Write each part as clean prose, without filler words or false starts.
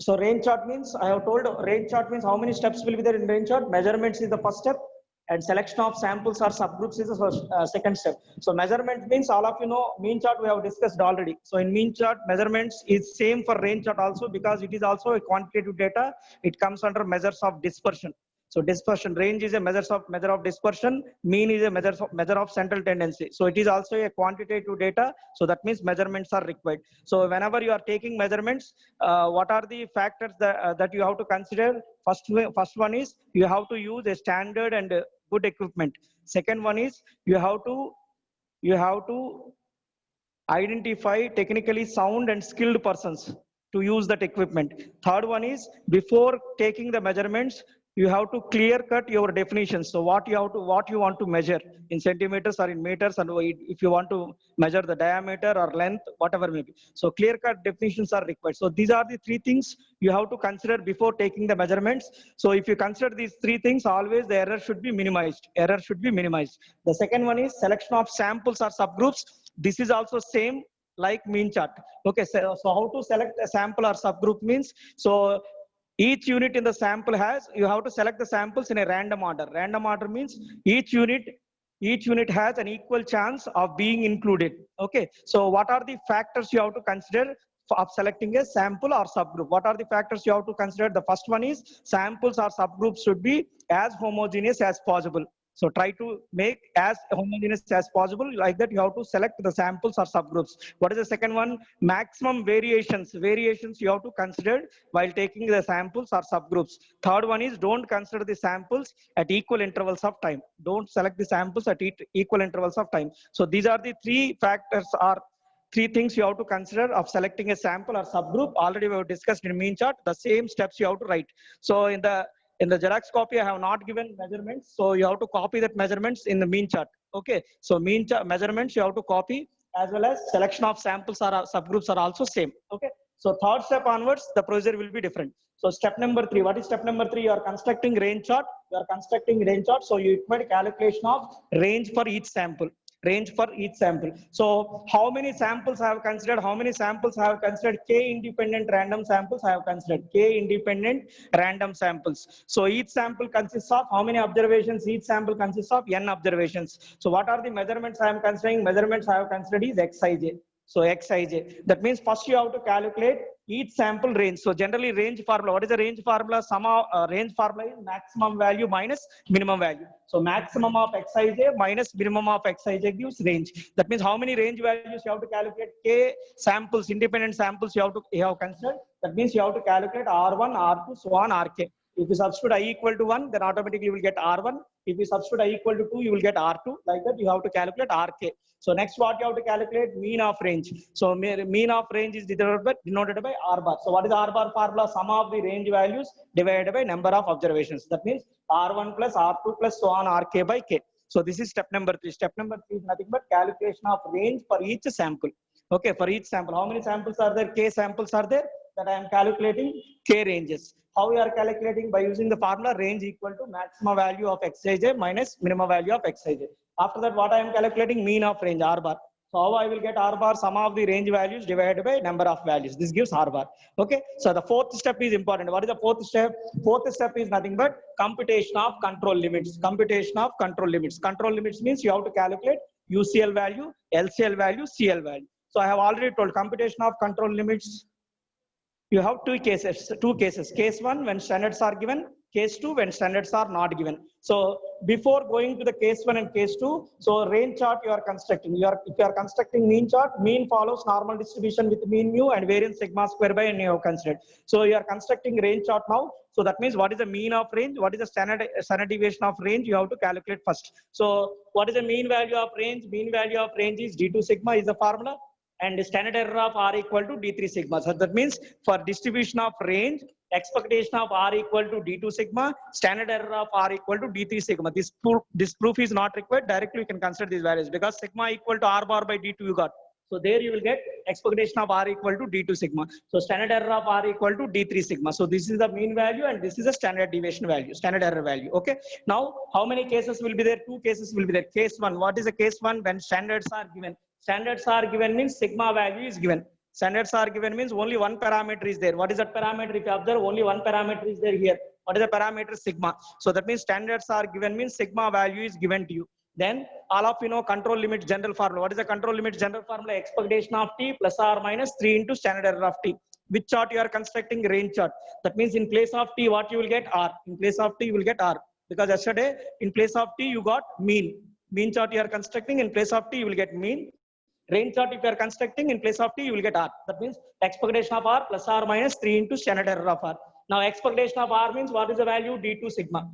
So range chart means, I have told range chart means how many steps will be there in range chart. Measurements is the first step, and selection of samples or subgroups is the first, second step. So measurement means, all of you know, mean chart we have discussed already. So in mean chart, measurements is same for range chart also, because it is also a quantitative data. It comes under measures of dispersion. So dispersion, range is a measure of dispersion, mean is a measure of central tendency. So it is also a quantitative data. So that means measurements are required. So whenever you are taking measurements, what are the factors that you have to consider? First one is, you have to use a standard and good equipment. Second one is, you have to identify technically sound and skilled persons to use that equipment. Third one is, before taking the measurements, you have to clear cut your definitions. So what you want to measure in centimeters or in meters, and if you want to measure the diameter or length, whatever may be. So clear cut definitions are required. So these are the three things you have to consider before taking the measurements. So if you consider these three things, always the error should be minimized. The second one is selection of samples or subgroups. This is also same like mean chart. Okay, so how to select a sample or subgroup means, so each unit in the sample you have to select the samples in a random order. Random order means each unit has an equal chance of being included. Okay, so what are the factors you have to consider of selecting a sample or subgroup? What are the factors you have to consider? The first one is, samples or subgroups should be as homogeneous as possible. So try to make as homogeneous as possible. Like that, you have to select the samples or subgroups. What is the second one? Maximum variations. Variations you have to consider while taking the samples or subgroups. Third one is, don't consider the samples at equal intervals of time. Don't select the samples at equal intervals of time. So these are the three factors or three things you have to consider of selecting a sample or subgroup. Already we have discussed in mean chart. The same steps you have to write. So in the Xerox copy, I have not given measurements. So you have to copy that measurements in the mean chart. Okay. So mean chart measurements you have to copy, as well as selection of samples or subgroups are also same. Okay. So third step onwards, the procedure will be different. So step number 3. What is step number 3? You are constructing range chart. So you require calculation of range for each sample. So how many samples I have considered? K independent random samples I have considered. So each sample consists of how many observations? Each sample consists of n observations. So what are the measurements I am considering? Measurements I have considered is Xij. So Xij. That means first you have to calculate each sample range. So generally range formula. What is the range formula? Range formula is maximum value minus minimum value. So maximum of Xij minus minimum of Xij gives range. That means how many range values you have to calculate? K samples, independent samples you have considered. That means you have to calculate R1, R2, so on, Rk. If you substitute I equal to 1, then automatically you will get R1. If you substitute I equal to 2, you will get R2. Like that, you have to calculate Rk. So next, what you have to calculate? Mean of range. So mean of range is denoted by R bar. So what is R bar formula? Sum of the range values divided by number of observations. That means R1 plus R2 plus so on Rk by K. So this is step number 3. Step number 3 is nothing but calculation of range for each sample. Okay, for each sample. How many samples are there? K samples are there. That I am calculating K ranges. How we are calculating? By using the formula range equal to maximum value of Xij minus minimum value of Xij. After that, what I am calculating? Mean of range, R bar. So how I will get R bar? Sum of the range values divided by number of values. This gives R bar. Okay. So the fourth step is important. What is the fourth step? Fourth step is nothing but computation of control limits. Control limits means you have to calculate UCL value, LCL value, CL value. So I have already told computation of control limits. You have two cases. Case 1 when standards are given, case 2 when standards are not given. So before going to the case 1 and case 2, so range chart you are constructing. If you are constructing mean chart, mean follows normal distribution with mean mu and variance sigma square by n you have considered. So you are constructing range chart now. So that means what is the mean of range? What is the standard deviation of range? You have to calculate first. So what is the mean value of range? Mean value of range is D2 sigma is the formula. And the standard error of R equal to D3 sigma. So that means for distribution of range, expectation of R equal to D2 sigma, standard error of R equal to D3 sigma. This proof is not required. Directly you can consider these values because sigma equal to R bar by D2 you got. So there you will get expectation of R equal to D2 sigma. So standard error of R equal to D3 sigma. So this is the mean value and this is a standard deviation value, standard error value. Okay. Now how many cases will be there? 2 cases will be there. Case 1. What is the case 1? When standards are given. Standards are given means sigma value is given. Standards are given means only one parameter is there. What is that parameter? If you observe, only one parameter is there here. What is the parameter? Sigma. So that means standards are given means sigma value is given to you. Then all of you know control limit general formula. What is the control limit general formula? Expectation of t plus or minus 3 into standard error of t. Which chart you are constructing? Range chart. That means in place of t, what you will get? R. In place of t, you will get R. Because yesterday, in place of t, you got mean. Mean chart you are constructing, in place of t, you will get mean. Range chart, if you are constructing, in place of t, you will get R. That means expectation of R plus or minus 3 into standard error of R. Now, expectation of R means what is the value? D2 sigma.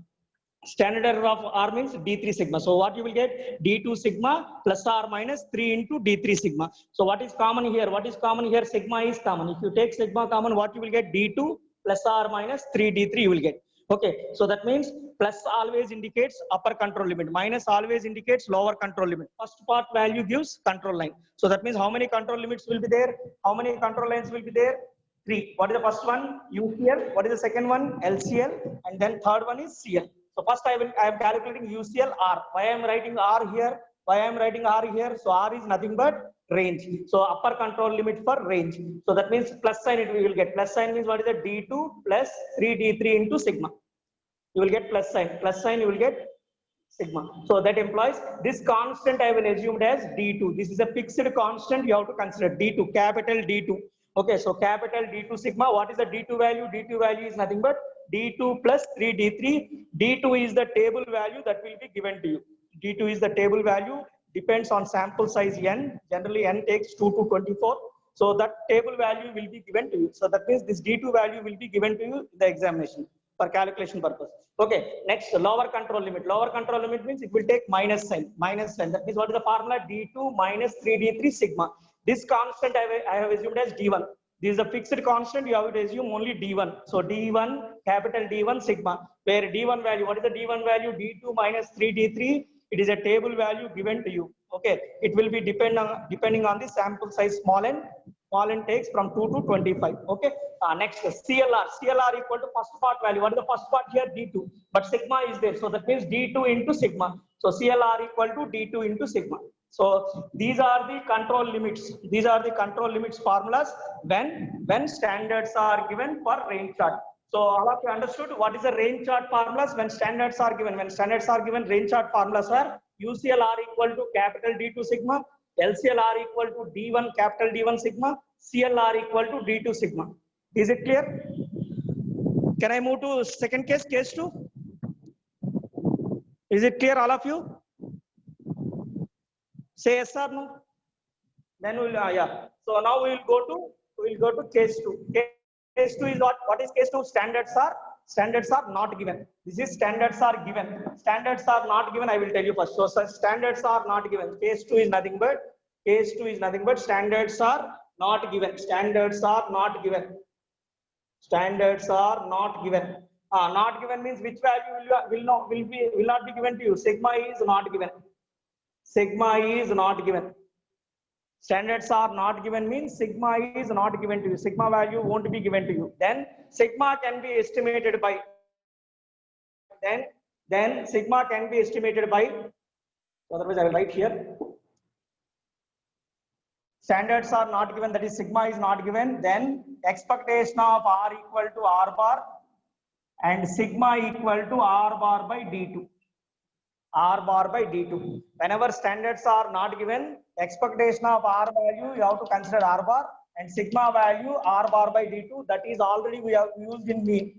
Standard error of R means D3 sigma. So what you will get? D2 sigma plus or minus 3 into D3 sigma. So what is common here? What is common here? Sigma is common. If you take sigma common, what you will get? D2 plus or minus 3D3 you will get. Okay, so that means plus always indicates upper control limit, minus always indicates lower control limit. First part value gives control line. So that means how many control limits will be there? How many control lines will be there? 3. What is the first one? UCL. What is the second one? LCL. And then third one is CL. So first I am calculating UCL R. Why I am writing R here? Why I am writing R here? So R is nothing but range. So upper control limit for range. So that means plus sign it we will get. Plus sign means what is the D2 plus 3D3 into sigma. You will get plus sign. Plus sign you will get sigma. So that implies this constant I will assume as D2. This is a fixed constant you have to consider. D2, capital D2. Okay, so capital D2 sigma. What is the D2 value? D2 value is nothing but D2 plus 3D3. D2 is the table value that will be given to you. D2 is the table value, depends on sample size n. Generally n takes 2 to 24. So that table value will be given to you. So that means this D2 value will be given to you in the examination for calculation purpose. Okay, next lower control limit. Lower control limit means it will take minus sign. Minus sign. That means what is the formula? D2 minus 3D3 sigma. This constant I have assumed as D1. This is a fixed constant, you have to assume only D1. So D1, capital D1 sigma, where D1 value, what is the D1 value? D2 minus 3D3, it is a table value given to you. Okay, it will be depending on the sample size small n takes from 2 to 25. Okay, next CLR. CLR equal to first part value. What is the first part here? D2, but sigma is there. So that means D2 into sigma. So CLR equal to D2 into sigma. So these are the control limits. These are the control limits formulas when standards are given for range chart. So all of you understood what is the range chart formulas when standards are given. When standards are given, range chart formulas are UCLR equal to capital D2 sigma, LCLR equal to D1 capital D1 sigma, CLR equal to D2 sigma. Is it clear? Can I move to second case, case 2? Is it clear, all of you? Say yes or no. Then we'll yeah. So now we will go to case 2. Case 2 is what is case 2? Standards are not given. This is standards are given. Standards are not given. I will tell you first. So standards are not given. Case 2 is nothing but standards are not given. Standards are not given. Standards are not given. Not given means which value will not be given to you. Sigma is not given. Sigma is not given. Standards are not given means sigma is not given to you. Sigma value won't be given to you. Then sigma can be estimated by. Then sigma can be estimated by. Otherwise, I will write here. Standards are not given. That is sigma is not given. Then expectation of R equal to R bar and sigma equal to R bar by D2. R bar by D2. Whenever standards are not given, expectation of R value you have to consider R bar and sigma value R bar by D2. That is already we have used in mean.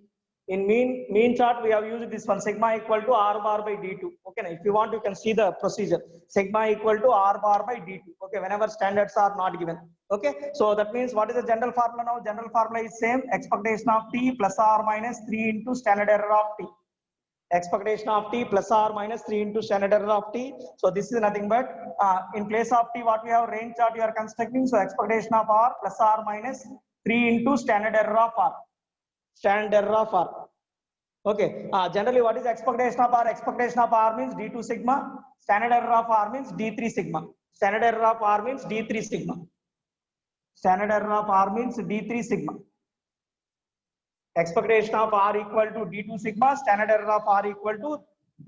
In mean chart we have used this one, sigma equal to R bar by D2. Okay, now if you want you can see the procedure. Sigma equal to R bar by D2. Okay, whenever standards are not given. Okay, so that means what is the general formula now? General formula is same, expectation of T plus or minus 3 into standard error of T. Expectation of T plus or minus 3 into standard error of T. So this is nothing but in place of T what we have range chart you are constructing. So expectation of R plus or minus 3 into standard error of R. Standard error of R. Okay. Generally what is expectation of R? Expectation of R means D2 sigma. Standard error of R means D3 sigma. Standard error of R means D3 sigma. Standard error of R means D3 sigma. Expectation of R equal to D2 sigma, standard error of R equal to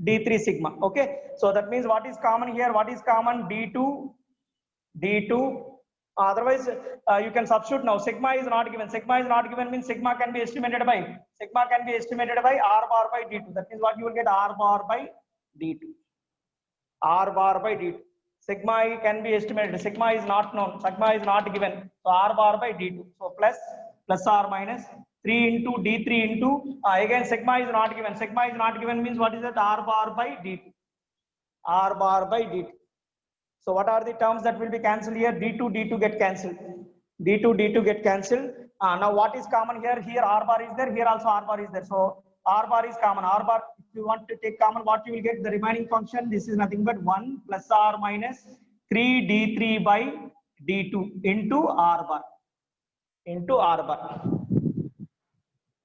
D3 sigma. Okay, so that means what is common here? What is common? D2 Otherwise, you can substitute now. Sigma is not given. Sigma is not given means sigma can be estimated by R bar by D2. That means what you will get R bar by D2. R bar by D2. Sigma can be estimated. Sigma is not known. Sigma is not given. So R bar by D2. So plus R minus 3 into D3 into again sigma is not given. Sigma is not given means what is that? R bar by D2. R bar by D2. So what are the terms that will be cancelled here? D2 get cancelled. D2 get cancelled. Now what is common here? Here R bar is there. Here also R bar is there. So R bar is common. R bar, if you want to take common, what you will get? The remaining function. This is nothing but 1 plus R minus 3 D3 by D2 into R bar. Into R bar.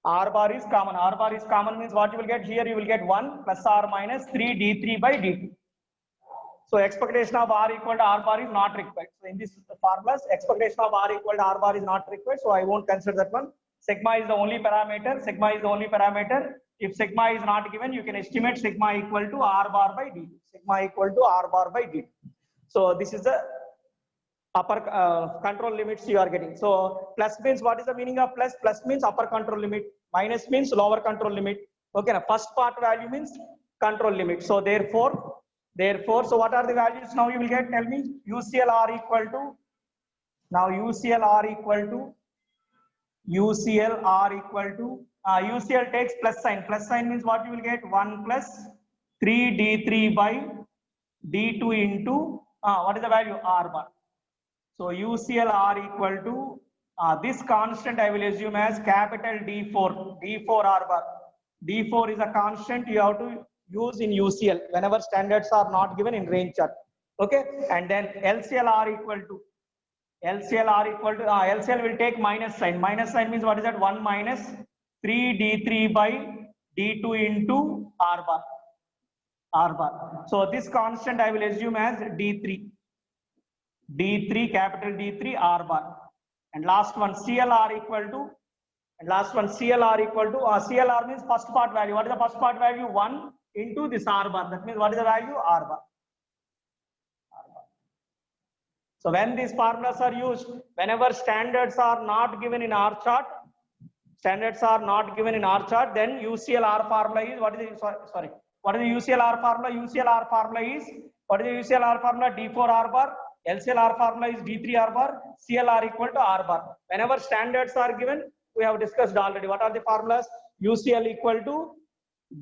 R bar is common. R bar is common means what you will get? Here you will get 1 plus R minus 3 D3 by D2. So expectation of R equal to R bar is not required. So in this formulas, expectation of R equal to R bar is not required. So I won't consider that one. Sigma is the only parameter. Sigma is the only parameter. If sigma is not given, you can estimate sigma equal to R bar by D2. Sigma equal to R bar by D2. So this is the upper control limits you are getting. So plus means what is the meaning of plus? Plus means upper control limit. Minus means lower control limit. Okay, now first part value means control limit. So therefore, so what are the values now you will get? Tell me. UCL R equal to, now UCL R equal to, UCL takes plus sign. Plus sign means what you will get? 1 plus 3 D3 by D2 into, what is the value? R bar. So UCL R equal to, this constant I will assume as capital D4 R bar. D4 is a constant you have to use in UCL whenever standards are not given in range chart. Okay, and then LCL R equal to, LCL will take minus sign. Minus sign means what is that? 1 minus 3 D3 by D2 into R bar. So this constant I will assume as D3, capital D3 R bar. And last one CLR equal to, CLR means first part value. What is the first part value? 1 into this R bar. That means what is the value? R bar. So when these formulas are used, whenever standards are not given in R chart, then UCL R formula is, what is the, what is the UCL R formula? UCL R formula is, what is the UCL R formula? D4 R bar. LCL R formula is D3 R bar. CLR equal to R bar. Whenever standards are given, we have discussed already. What are the formulas? UCL equal to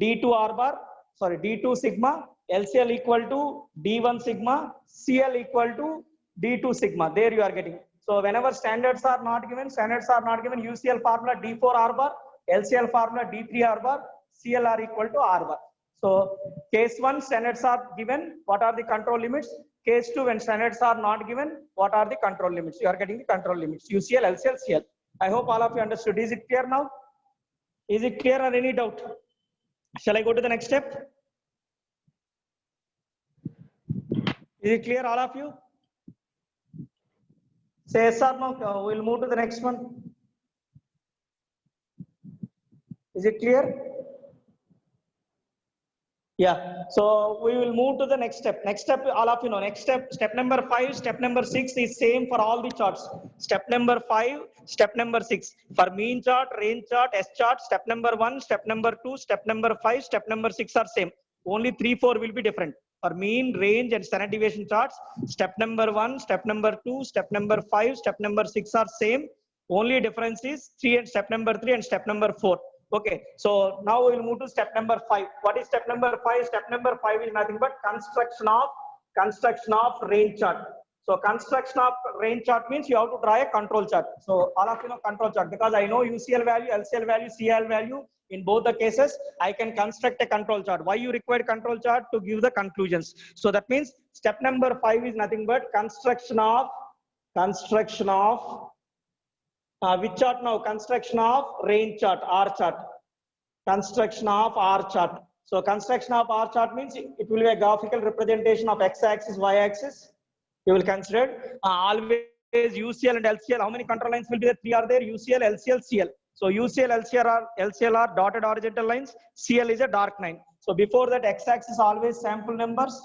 D2 R bar, D2 sigma. LCL equal to D1 sigma. CL equal to D2 sigma. There you are getting. So whenever standards are not given, UCL formula D4 R bar, LCL formula D3 R bar, CLR equal to R bar. So case 1 standards are given, what are the control limits? Case 2 when standards are not given, what are the control limits? You are getting the control limits, UCL, LCL, CL. I hope all of you understood. Is it clear now? Is it clear or any doubt? Shall I go to the next step? Is it clear all of you? Say yes or no, we'll move to the next one. Is it clear? Yeah, so we will move to the next step. Next step, all of you know, next step, step number 5, step number 6 is same for all the charts. Step number 5, step number 6. For mean chart, range chart, S chart, step number 1, step number 2, step number 5, step number 6 are same. Only 3, 4 will be different. For mean, range and standard deviation charts, step number 1, step number 2, step number 5, step number 6 are same. Only difference is step number 3 and step number 4. Okay, so now we will move to step number 5. What is step number 5? Step number 5 is nothing but construction of range chart. So construction of range chart means you have to draw a control chart. So all of you know control chart, because I know UCL value, LCL value, CL value. In both the cases, I can construct a control chart. Why you require control chart? To give the conclusions. So that means step number 5 is nothing but construction of which chart now? Construction of range chart, R chart. Construction of R chart. So construction of R chart means it will be a graphical representation of x-axis, y-axis. You will consider always UCL and LCL. How many control lines will be there? 3 are there: UCL, LCL, CL. So UCL, LCL are dotted horizontal lines. CL is a dark line. So before that, x-axis always sample numbers.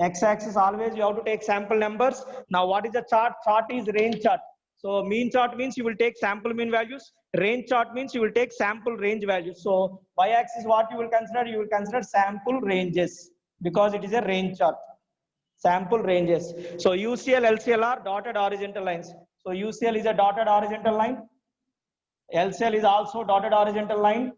X-axis always you have to take sample numbers. Now what is the chart? Chart is range chart. So mean chart means you will take sample mean values. Range chart means you will take sample range values. So y-axis what you will consider? You will consider sample ranges because it is a range chart. Sample ranges. So UCL, LCL are dotted horizontal lines. So UCL is a dotted horizontal line. LCL is also dotted horizontal line.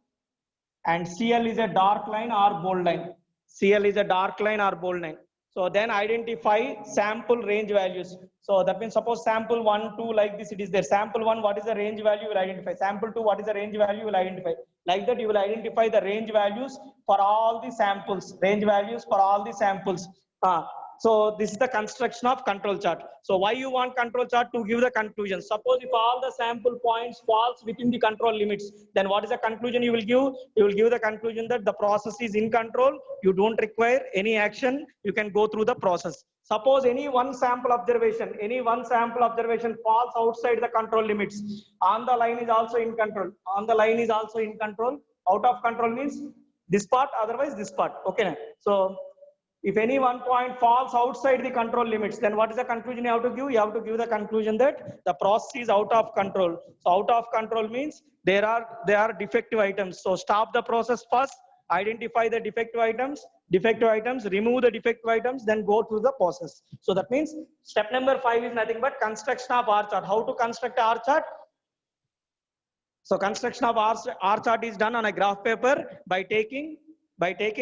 And CL is a dark line or bold line. CL is a dark line or bold line. So then identify sample range values. So that means suppose sample 1, 2 like this, it is there. Sample 1, what is the range value? You will identify. Sample 2, what is the range value? You will identify. Like that, you will identify the range values for all the samples. Range values for all the samples. So this is the construction of control chart. So why you want control chart? To give the conclusion. Suppose if all the sample points falls within the control limits, then what is the conclusion you will give? You will give the conclusion that the process is in control. You don't require any action. You can go through the process. Suppose any one sample observation falls outside the control limits. On the line is also in control. On the line is also in control. Out of control means this part, otherwise this part. Okay. So if any one point falls outside the control limits, then what is the conclusion you have to give? You have to give the conclusion that the process is out of control. So out of control means there are defective items. So stop the process first, identify the defective items, remove the defective items, then go through the process. So that means step number 5 is nothing but construction of R chart. How to construct R chart? So construction of R chart is done on a graph paper by taking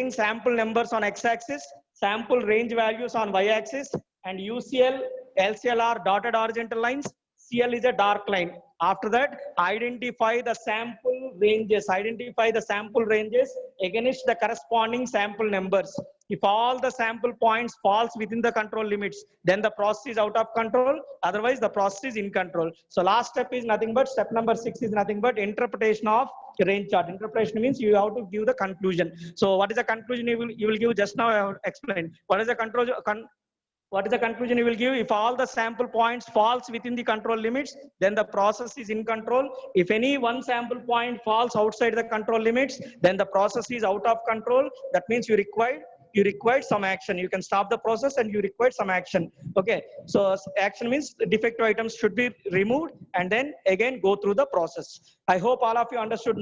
sample numbers on x-axis, sample range values on y-axis, and UCL, LCL are dotted horizontal lines. CL is a dark line. After that, identify the sample ranges. Identify the sample ranges against the corresponding sample numbers. If all the sample points falls within the control limits, then the process is out of control. Otherwise, the process is in control. So last step is nothing but, step number 6 is nothing but interpretation of range chart. Interpretation means you have to give the conclusion. So what is the conclusion you will give? Just now I have explained. What is the conclusion? What is the conclusion you will give? If all the sample points falls within the control limits, then the process is in control. If any one sample point falls outside the control limits, then the process is out of control. That means you required some action. You can stop the process and you require some action. Okay. So action means the defective items should be removed and then again go through the process. I hope all of you understood.